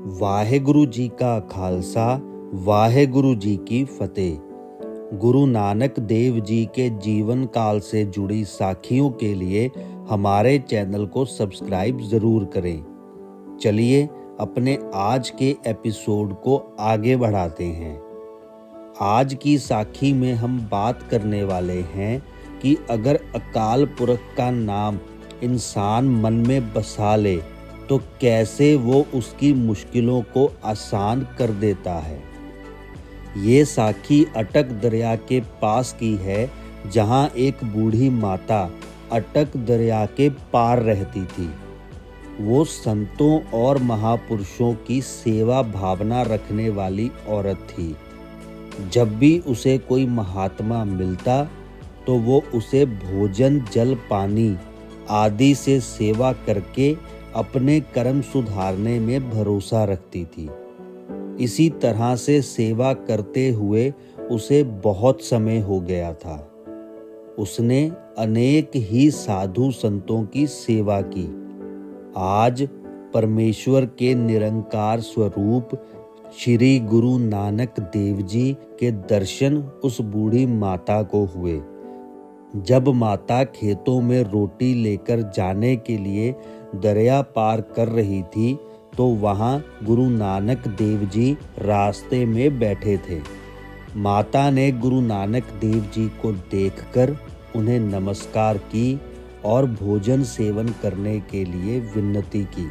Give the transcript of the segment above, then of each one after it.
वाहेगुरु जी का खालसा, वाहेगुरु जी की फतेह। गुरु नानक देव जी के जीवन काल से जुड़ी साखियों के लिए हमारे चैनल को सब्सक्राइब ज़रूर करें। चलिए अपने आज के एपिसोड को आगे बढ़ाते हैं। आज की साखी में हम बात करने वाले हैं कि अगर अकाल पुरख का नाम इंसान मन में बसा ले तो कैसे वो उसकी मुश्किलों को आसान कर देता है। ये साखी अटक दरिया के पास की है, जहाँ एक बूढ़ी माता अटक दरिया के पार रहती थी। वो संतों और महापुरुषों की सेवा भावना रखने वाली औरत थी। जब भी उसे कोई महात्मा मिलता तो वो उसे भोजन, जल, पानी आदि से सेवा करके अपने कर्म सुधारने में भरोसा रखती थी। इसी तरह से सेवा करते हुए उसे बहुत समय हो गया था। उसने अनेक ही साधु संतों की सेवा की। आज परमेश्वर के निरंकार स्वरूप श्री गुरु नानक देव जी के दर्शन उस बूढ़ी माता को हुए। जब माता खेतों में रोटी लेकर जाने के लिए दरिया पार कर रही थी तो वहाँ गुरु नानक देव जी रास्ते में बैठे थे। माता ने गुरु नानक देव जी को देखकर उन्हें नमस्कार की और भोजन सेवन करने के लिए विनती की।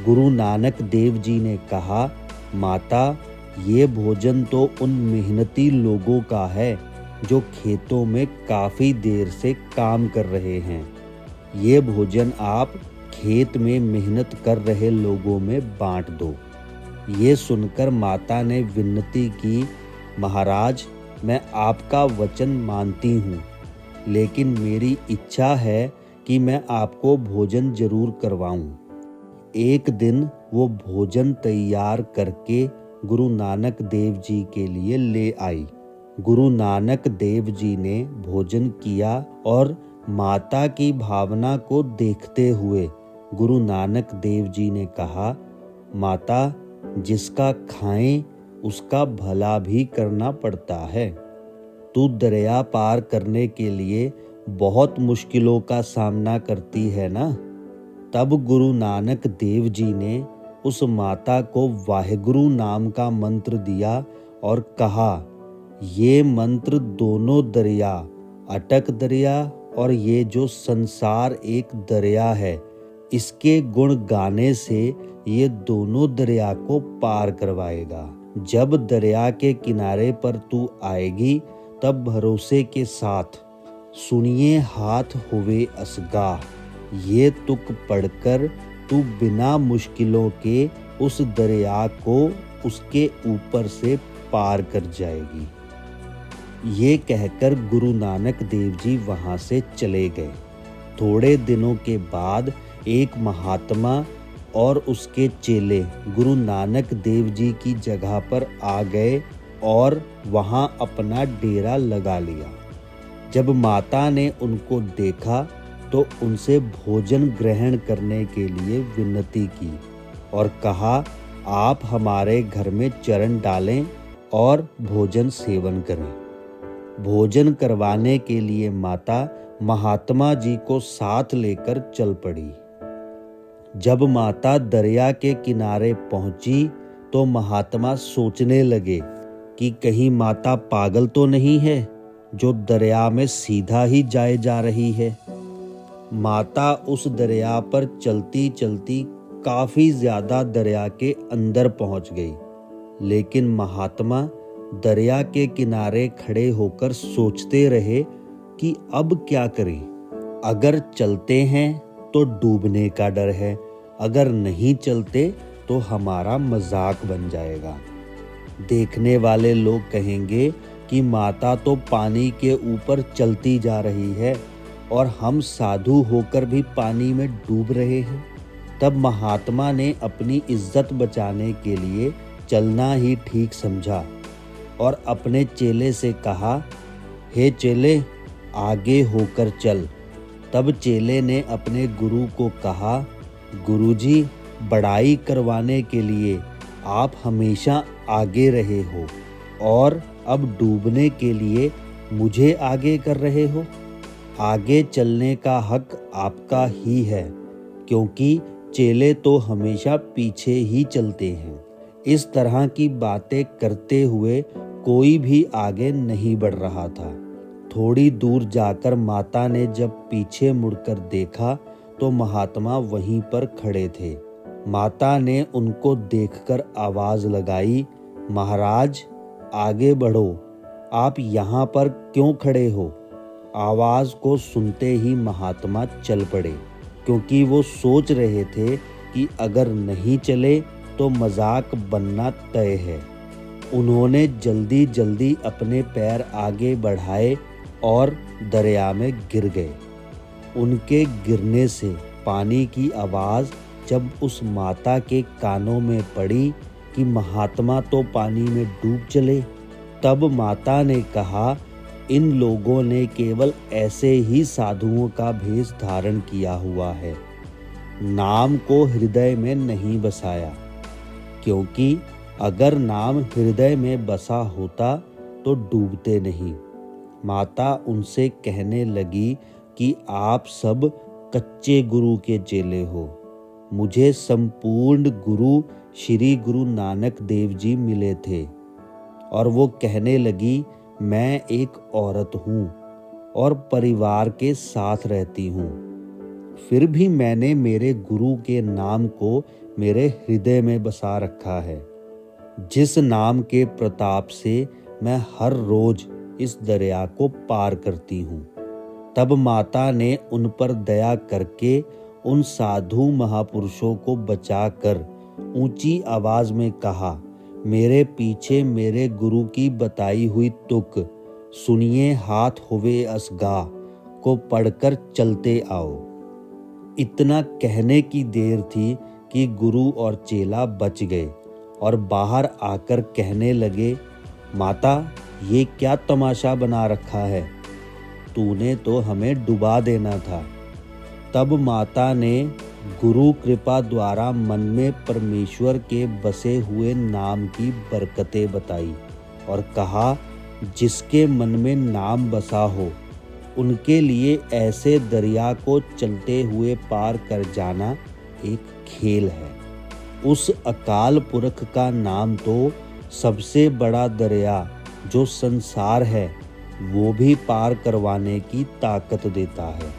गुरु नानक देव जी ने कहा, माता, ये भोजन तो उन मेहनती लोगों का है जो खेतों में काफ़ी देर से काम कर रहे हैं। ये भोजन आप खेत में मेहनत कर रहे लोगों में बांट दो। ये सुनकर माता ने विनती की, महाराज, मैं आपका वचन मानती हूँ, लेकिन मेरी इच्छा है कि मैं आपको भोजन जरूर करवाऊँ। एक दिन वो भोजन तैयार करके गुरु नानक देव जी के लिए ले आई। गुरु नानक देव जी ने भोजन किया और माता की भावना को देखते हुए गुरु नानक देव जी ने कहा, माता, जिसका खाएं उसका भला भी करना पड़ता है। तू दरिया पार करने के लिए बहुत मुश्किलों का सामना करती है ना। तब गुरु नानक देव जी ने उस माता को वाहेगुरु नाम का मंत्र दिया और कहा, ये मंत्र दोनों दरिया, अटक दरिया और ये जो संसार एक दरिया है, इसके गुण गाने से ये दोनों दरिया को पार करवाएगा। जब दरिया के किनारे पर तू आएगी तब भरोसे के साथ सुनिए हाथ हुए असगा, ये तुक पढ़कर तू बिना मुश्किलों के उस दरिया को उसके ऊपर से पार कर जाएगी। ये कहकर गुरु नानक देव जी वहाँ से चले गए। थोड़े दिनों के बाद एक महात्मा और उसके चेले गुरु नानक देव जी की जगह पर आ गए और वहाँ अपना डेरा लगा लिया। जब माता ने उनको देखा तो उनसे भोजन ग्रहण करने के लिए विनती की और कहा, आप हमारे घर में चरण डालें और भोजन सेवन करें। भोजन करवाने के लिए माता महात्मा जी को साथ लेकर चल पड़ी। जब माता दरिया के किनारे पहुंची तो महात्मा सोचने लगे कि कहीं माता पागल तो नहीं है जो दरिया में सीधा ही जाए जा रही है। माता उस दरिया पर चलती चलती काफ़ी ज़्यादा दरिया के अंदर पहुंच गई, लेकिन महात्मा दरिया के किनारे खड़े होकर सोचते रहे कि अब क्या करें। अगर चलते हैं तो डूबने का डर है, अगर नहीं चलते तो हमारा मजाक बन जाएगा। देखने वाले लोग कहेंगे कि माता तो पानी के ऊपर चलती जा रही है और हम साधु होकर भी पानी में डूब रहे हैं। तब महात्मा ने अपनी इज्जत बचाने के लिए चलना ही ठीक समझा और अपने चेले से कहा, हे चेले, आगे होकर चल। तब चेले ने अपने गुरु को कहा, गुरुजी, बड़ाई करवाने के लिए आप हमेशा आगे रहे हो और अब डूबने के लिए मुझे आगे कर रहे हो। आगे चलने का हक आपका ही है, क्योंकि चेले तो हमेशा पीछे ही चलते हैं। इस तरह की बातें करते हुए कोई भी आगे नहीं बढ़ रहा था। थोड़ी दूर जाकर माता ने जब पीछे मुड़कर देखा तो महात्मा वहीं पर खड़े थे। माता ने उनको देखकर आवाज लगाई, महाराज आगे बढ़ो, आप यहाँ पर क्यों खड़े हो? आवाज को सुनते ही महात्मा चल पड़े, क्योंकि वो सोच रहे थे कि अगर नहीं चले तो मजाक बनना तय है। उन्होंने जल्दी जल्दी अपने पैर आगे बढ़ाए और दरिया में गिर गए। उनके गिरने से पानी की आवाज़ जब उस माता के कानों में पड़ी कि महात्मा तो पानी में डूब चले, तब माता ने कहा, इन लोगों ने केवल ऐसे ही साधुओं का भेष धारण किया हुआ है, नाम को हृदय में नहीं बसाया। क्योंकि अगर नाम हृदय में बसा होता तो डूबते नहीं। माता उनसे कहने लगी कि आप सब कच्चे गुरु के चेले हो। मुझे संपूर्ण गुरु श्री गुरु नानक देव जी मिले थे। और वो कहने लगी, मैं एक औरत हूँ और परिवार के साथ रहती हूँ, फिर भी मैंने मेरे गुरु के नाम को मेरे हृदय में बसा रखा है, जिस नाम के प्रताप से मैं हर रोज इस दरिया को पार करती हूँ। तब माता ने उन पर दया करके उन साधु महापुरुषों को बचाकर ऊंची आवाज में कहा, मेरे पीछे मेरे गुरु की बताई हुई तुक सुनिए, हाथ होवे असगा को पढ़कर चलते आओ। इतना कहने की देर थी कि गुरु और चेला बच गए और बाहर आकर कहने लगे, माता ये क्या तमाशा बना रखा है, तूने तो हमें डुबा देना था। तब माता ने गुरु कृपा द्वारा मन में परमेश्वर के बसे हुए नाम की बरकतें बताई और कहा, जिसके मन में नाम बसा हो उनके लिए ऐसे दरिया को चलते हुए पार कर जाना एक खेल है। उस अकाल पुरख का नाम तो सबसे बड़ा दरिया जो संसार है वो भी पार करवाने की ताकत देता है।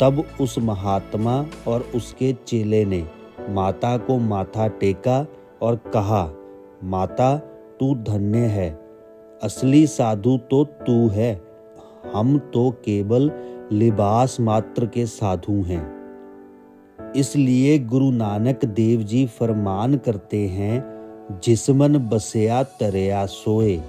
तब उस महात्मा और उसके चेले ने माता को माथा टेका और कहा, माता तू धन्य है, असली साधु तो तू है, हम तो केवल लिबास मात्र के साधु हैं। इसलिए गुरु नानक देव जी फरमान करते हैं, जिसमन बसया तरया सोए,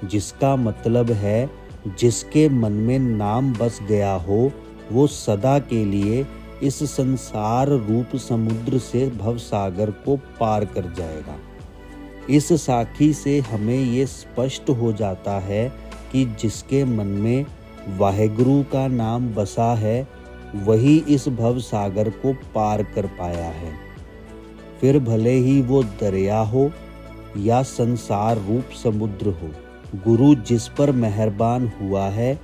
जिसका मतलब है जिसके मन में नाम बस गया हो वो सदा के लिए इस संसार रूप समुद्र से भवसागर को पार कर जाएगा। इस साखी से हमें ये स्पष्ट हो जाता है कि जिसके मन में वाहेगुरु का नाम बसा है वही इस भवसागर को पार कर पाया है। फिर भले ही वो दरिया हो या संसार रूप समुद्र हो, गुरु जिस पर मेहरबान हुआ है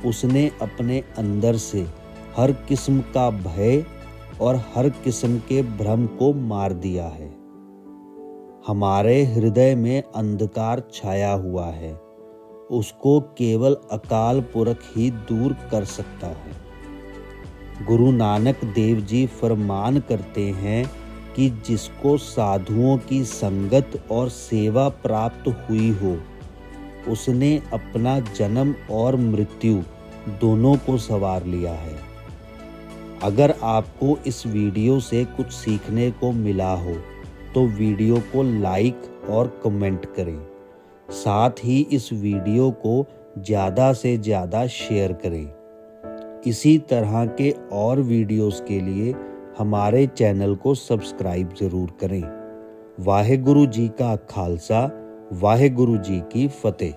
उसने अपने अंदर से हर किस्म का भय और हर किस्म के भ्रम को मार दिया है। हमारे हृदय में अंधकार छाया हुआ है, उसको केवल अकाल पुरख ही दूर कर सकता है। गुरु नानक देव जी फरमान करते हैं कि जिसको साधुओं की संगत और सेवा प्राप्त हुई हो उसने अपना जन्म और मृत्यु दोनों को संवार लिया है। अगर आपको इस वीडियो से कुछ सीखने को मिला हो तो वीडियो को लाइक और कमेंट करें। साथ ही इस वीडियो को ज़्यादा से ज़्यादा शेयर करें। इसी तरह के और वीडियोस के लिए हमारे चैनल को सब्सक्राइब ज़रूर करें। वाहेगुरु जी का खालसा, वाहेगुरु जी की फतेह।